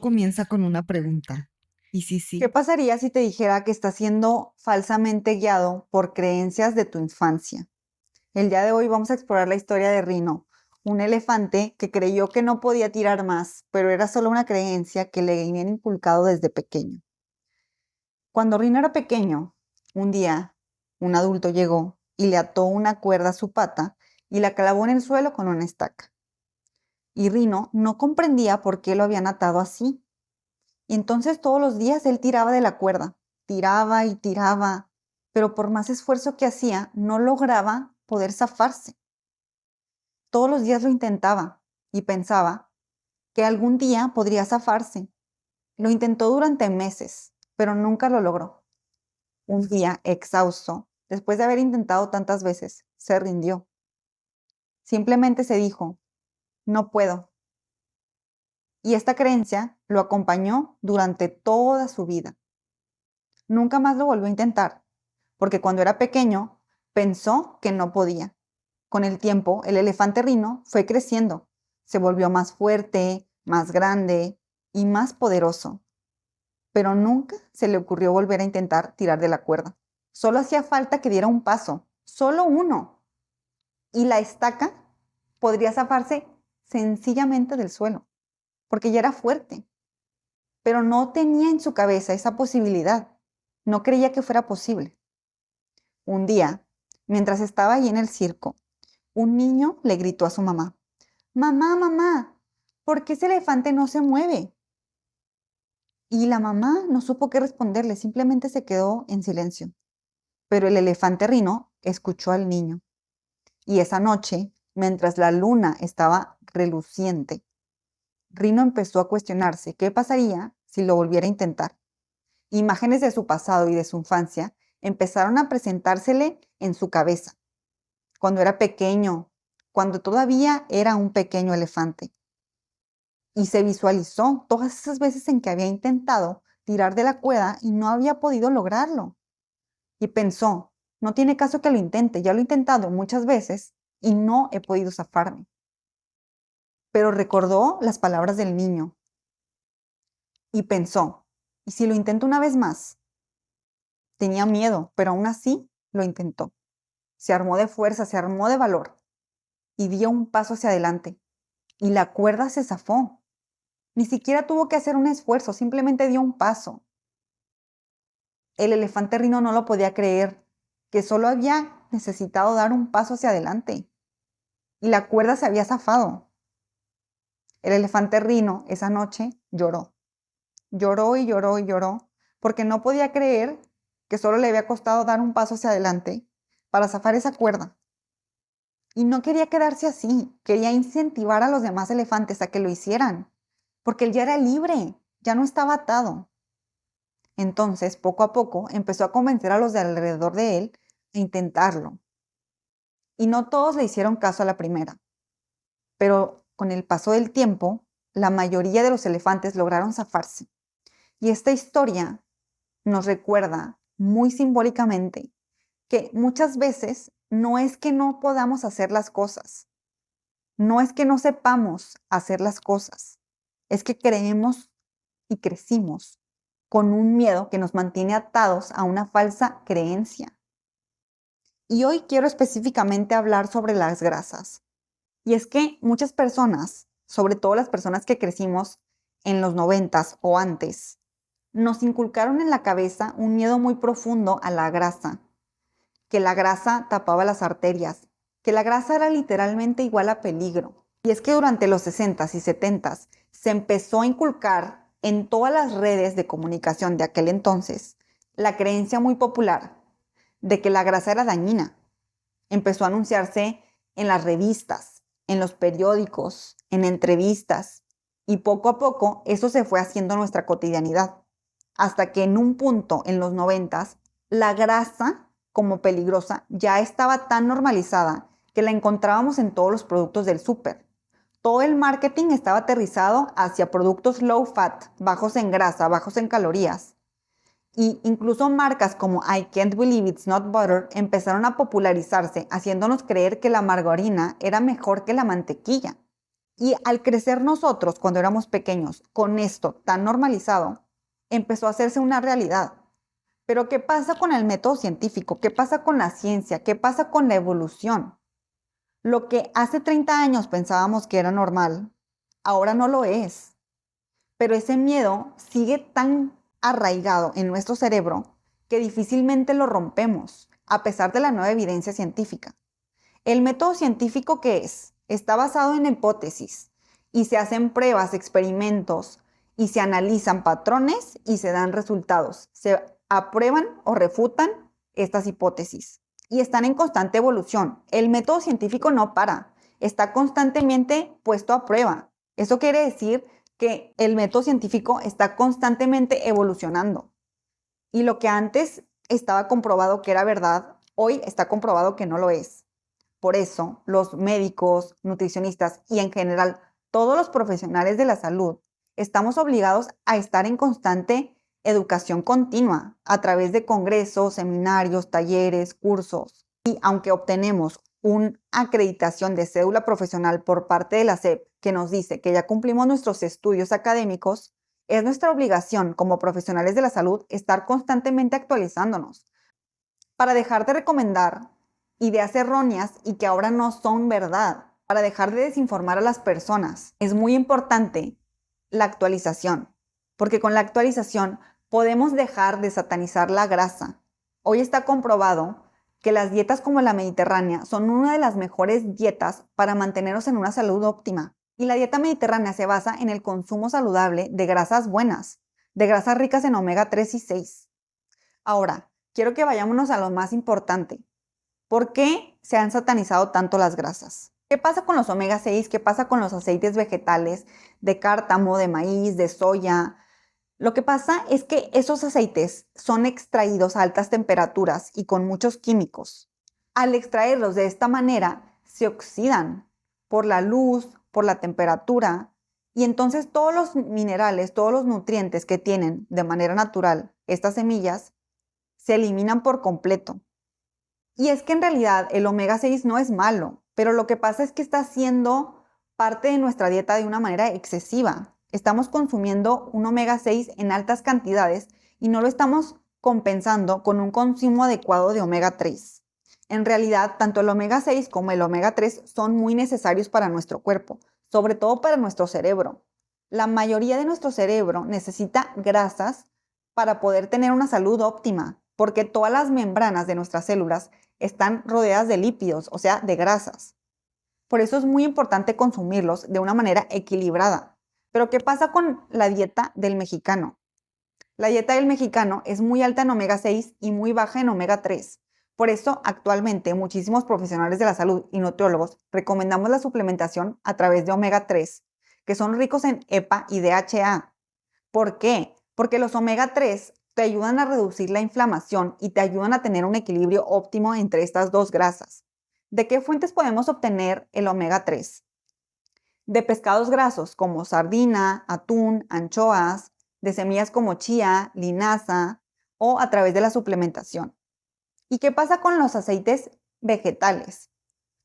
comienza con una pregunta. ¿Y si sí? ¿Qué pasaría si te dijera que estás siendo falsamente guiado por creencias de tu infancia? El día de hoy vamos a explorar la historia de Rino, un elefante que creyó que no podía tirar más, pero era solo una creencia que le habían inculcado desde pequeño. Cuando Rino era pequeño, un día, un adulto llegó y le ató una cuerda a su pata y la clavó en el suelo con una estaca. Y Rino no comprendía por qué lo habían atado así. Y entonces todos los días él tiraba de la cuerda, tiraba y tiraba, pero por más esfuerzo que hacía, no lograba poder zafarse. Todos los días lo intentaba y pensaba que algún día podría zafarse. Lo intentó durante meses, pero nunca lo logró. Un día, exhausto, después de haber intentado tantas veces, se rindió. Simplemente se dijo, no puedo. Y esta creencia lo acompañó durante toda su vida. Nunca más lo volvió a intentar, porque cuando era pequeño pensó que no podía. Con el tiempo, el elefante Rino fue creciendo. Se volvió más fuerte, más grande y más poderoso. Pero nunca se le ocurrió volver a intentar tirar de la cuerda. Solo hacía falta que diera un paso, solo uno. Y la estaca podría zafarse sencillamente del suelo, porque ya era fuerte. Pero no tenía en su cabeza esa posibilidad. No creía que fuera posible. Un día, mientras estaba allí en el circo, un niño le gritó a su mamá, mamá, mamá, ¿por qué ese elefante no se mueve? Y la mamá no supo qué responderle, simplemente se quedó en silencio. Pero el elefante Rino escuchó al niño. Y esa noche, mientras la luna estaba reluciente, Rino empezó a cuestionarse qué pasaría si lo volviera a intentar. Imágenes de su pasado y de su infancia empezaron a presentársele en su cabeza, cuando era pequeño, cuando todavía era un pequeño elefante. Y se visualizó todas esas veces en que había intentado tirar de la cuerda y no había podido lograrlo. Y pensó, no tiene caso que lo intente, ya lo he intentado muchas veces y no he podido zafarme. Pero recordó las palabras del niño y pensó, ¿y si lo intento una vez más? Tenía miedo, pero aún así lo intentó. Se armó de fuerza, se armó de valor y dio un paso hacia adelante. Y la cuerda se zafó. Ni siquiera tuvo que hacer un esfuerzo, simplemente dio un paso. El elefante Rino no lo podía creer, que solo había necesitado dar un paso hacia adelante. Y la cuerda se había zafado. El elefante Rino esa noche lloró. Lloró y lloró y lloró, porque no podía creer que solo le había costado dar un paso hacia adelante para zafar esa cuerda. Y no quería quedarse así, quería incentivar a los demás elefantes a que lo hicieran, porque él ya era libre, ya no estaba atado. Entonces, poco a poco, empezó a convencer a los de alrededor de él a intentarlo. Y no todos le hicieron caso a la primera, pero con el paso del tiempo, la mayoría de los elefantes lograron zafarse. Y esta historia nos recuerda muy simbólicamente que muchas veces no es que no podamos hacer las cosas, no es que no sepamos hacer las cosas, es que creemos y crecimos con un miedo que nos mantiene atados a una falsa creencia. Y hoy quiero específicamente hablar sobre las grasas. Y es que muchas personas, sobre todo las personas que crecimos en los 90s o antes, nos inculcaron en la cabeza un miedo muy profundo a la grasa, que la grasa tapaba las arterias, que la grasa era literalmente igual a peligro. Y es que durante los 60s y 70s se empezó a inculcar en todas las redes de comunicación de aquel entonces la creencia muy popular de que la grasa era dañina. Empezó a anunciarse en las revistas, en los periódicos, en entrevistas, y poco a poco eso se fue haciendo nuestra cotidianidad, hasta que en un punto en los 90s la grasa como peligrosa ya estaba tan normalizada que la encontrábamos en todos los productos del súper. Todo el marketing estaba aterrizado hacia productos low fat, bajos en grasa, bajos en calorías. Y incluso marcas como I Can't Believe It's Not Butter empezaron a popularizarse, haciéndonos creer que la margarina era mejor que la mantequilla. Y al crecer nosotros cuando éramos pequeños con esto tan normalizado, empezó a hacerse una realidad. Pero ¿qué pasa con el método científico? ¿Qué pasa con la ciencia? ¿Qué pasa con la evolución? Lo que hace 30 años pensábamos que era normal, ahora no lo es. Pero ese miedo sigue tan arraigado en nuestro cerebro que difícilmente lo rompemos, a pesar de la nueva evidencia científica. El método científico, ¿qué es? Está basado en hipótesis y se hacen pruebas, experimentos y se analizan patrones y se dan resultados. Se aprueban o refutan estas hipótesis y están en constante evolución. El método científico no para, está constantemente puesto a prueba. Eso quiere decir que el método científico está constantemente evolucionando. Y lo que antes estaba comprobado que era verdad, hoy está comprobado que no lo es. Por eso, los médicos, nutricionistas y en general todos los profesionales de la salud estamos obligados a estar en constante educación continua a través de congresos, seminarios, talleres, cursos. Y aunque obtenemos una acreditación de cédula profesional por parte de la SEP que nos dice que ya cumplimos nuestros estudios académicos, es nuestra obligación como profesionales de la salud estar constantemente actualizándonos para dejar de recomendar ideas erróneas y que ahora no son verdad, para dejar de desinformar a las personas. Es muy importante la actualización, porque con la actualización podemos dejar de satanizar la grasa. Hoy está comprobado que las dietas como la mediterránea son una de las mejores dietas para mantenernos en una salud óptima. Y la dieta mediterránea se basa en el consumo saludable de grasas buenas, de grasas ricas en omega 3 y 6. Ahora, quiero que vayámonos a lo más importante. ¿Por qué se han satanizado tanto las grasas? ¿Qué pasa con los omega 6? ¿Qué pasa con los aceites vegetales de cártamo, de maíz, de soya? Lo que pasa es que esos aceites son extraídos a altas temperaturas y con muchos químicos. Al extraerlos de esta manera, se oxidan por la luz, por la temperatura, y entonces todos los minerales, todos los nutrientes que tienen de manera natural estas semillas, se eliminan por completo. Y es que en realidad el omega 6 no es malo, pero lo que pasa es que está siendo parte de nuestra dieta de una manera excesiva. Estamos consumiendo un omega 6 en altas cantidades y no lo estamos compensando con un consumo adecuado de omega 3. En realidad, tanto el omega 6 como el omega 3 son muy necesarios para nuestro cuerpo, sobre todo para nuestro cerebro. La mayoría de nuestro cerebro necesita grasas para poder tener una salud óptima, porque todas las membranas de nuestras células están rodeadas de lípidos, o sea, de grasas. Por eso es muy importante consumirlos de una manera equilibrada. Pero ¿qué pasa con la dieta del mexicano? La dieta del mexicano es muy alta en omega 6 y muy baja en omega 3. Por eso, actualmente, muchísimos profesionales de la salud y nutriólogos recomendamos la suplementación a través de omega 3, que son ricos en EPA y DHA. ¿Por qué? Porque los omega 3 te ayudan a reducir la inflamación y te ayudan a tener un equilibrio óptimo entre estas dos grasas. ¿De qué fuentes podemos obtener el omega 3? De pescados grasos como sardina, atún, anchoas, de semillas como chía, linaza o a través de la suplementación. ¿Y qué pasa con los aceites vegetales?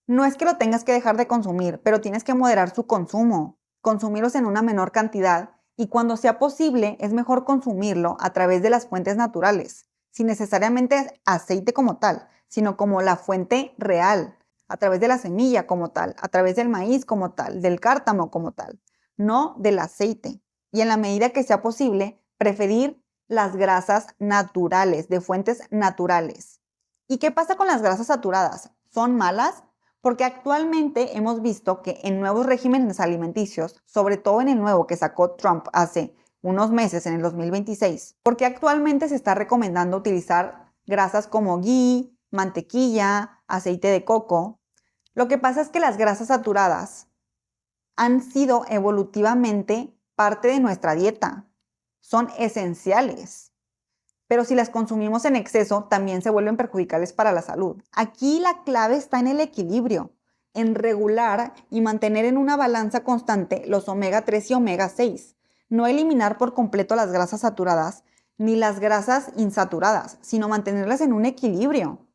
No es que lo tengas que dejar de consumir, pero tienes que moderar su consumo, consumirlos en una menor cantidad y cuando sea posible es mejor consumirlo a través de las fuentes naturales, sin necesariamente aceite como tal, sino como la fuente real, a través de la semilla como tal, a través del maíz como tal, del cártamo como tal, no del aceite. Y en la medida que sea posible, preferir las grasas naturales, de fuentes naturales. ¿Y qué pasa con las grasas saturadas? ¿Son malas? Porque actualmente hemos visto que en nuevos regímenes alimenticios, sobre todo en el nuevo que sacó Trump hace unos meses, en el 2026, porque actualmente se está recomendando utilizar grasas como ghee, mantequilla, aceite de coco. Lo que pasa es que las grasas saturadas han sido evolutivamente parte de nuestra dieta. Son esenciales. Pero si las consumimos en exceso, también se vuelven perjudiciales para la salud. Aquí la clave está en el equilibrio, en regular y mantener en una balanza constante los omega 3 y omega 6. No eliminar por completo las grasas saturadas ni las grasas insaturadas, sino mantenerlas en un equilibrio.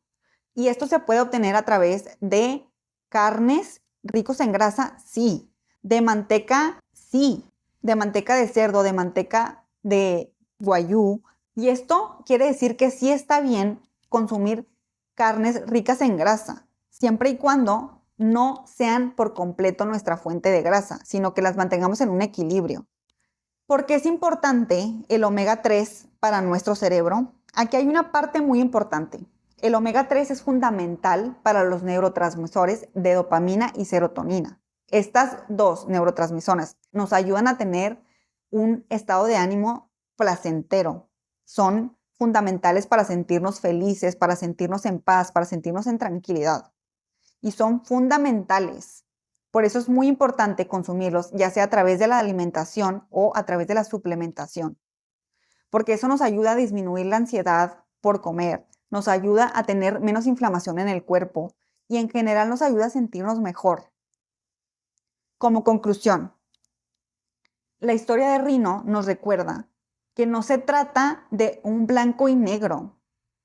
Y esto se puede obtener a través de carnes ricos en grasa, sí, De manteca, sí, de manteca de cerdo, de manteca de guayú. Y esto quiere decir que sí está bien consumir carnes ricas en grasa, siempre y cuando no sean por completo nuestra fuente de grasa, sino que las mantengamos en un equilibrio. ¿Por qué es importante el omega 3 para nuestro cerebro? Aquí hay una parte muy importante. El omega 3 es fundamental para los neurotransmisores de dopamina y serotonina. Estas dos neurotransmisores nos ayudan a tener un estado de ánimo placentero. Son fundamentales para sentirnos felices, para sentirnos en paz, para sentirnos en tranquilidad. Y son fundamentales. Por eso es muy importante consumirlos, ya sea a través de la alimentación o a través de la suplementación, porque eso nos ayuda a disminuir la ansiedad por comer, nos ayuda a tener menos inflamación en el cuerpo y en general nos ayuda a sentirnos mejor. Como conclusión, la historia de Rino nos recuerda que no se trata de un blanco y negro,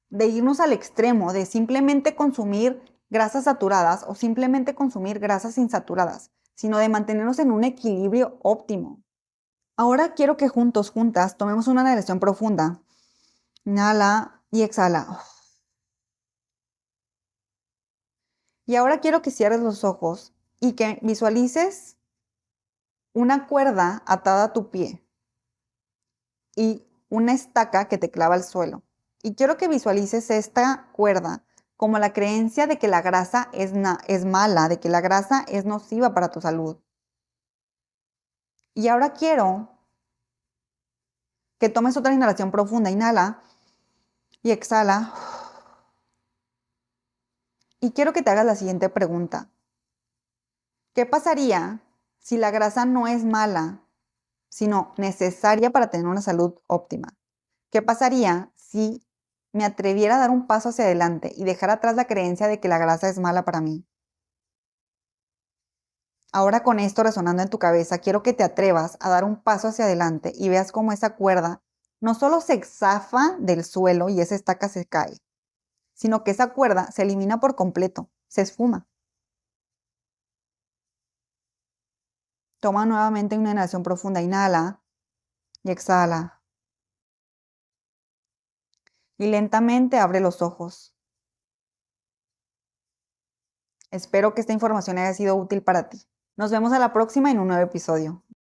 de irnos al extremo, de simplemente consumir grasas saturadas o simplemente consumir grasas insaturadas, sino de mantenernos en un equilibrio óptimo. Ahora quiero que juntas, tomemos una inhalación profunda. Inhala y exhala. Y ahora quiero que cierres los ojos y que visualices una cuerda atada a tu pie y una estaca que te clava al suelo. Y quiero que visualices esta cuerda como la creencia de que la grasa es mala, de que la grasa es nociva para tu salud. Y ahora quiero que tomes otra inhalación profunda. Inhala y exhala. Y quiero que te hagas la siguiente pregunta. ¿Qué pasaría si la grasa no es mala, sino necesaria para tener una salud óptima? ¿Qué pasaría si me atreviera a dar un paso hacia adelante y dejar atrás la creencia de que la grasa es mala para mí? Ahora con esto resonando en tu cabeza, quiero que te atrevas a dar un paso hacia adelante y veas cómo esa cuerda no solo se zafa del suelo y esa estaca se cae, sino que esa cuerda se elimina por completo, se esfuma. Toma nuevamente una inhalación profunda, inhala y exhala. Y lentamente abre los ojos. Espero que esta información haya sido útil para ti. Nos vemos a la próxima en un nuevo episodio.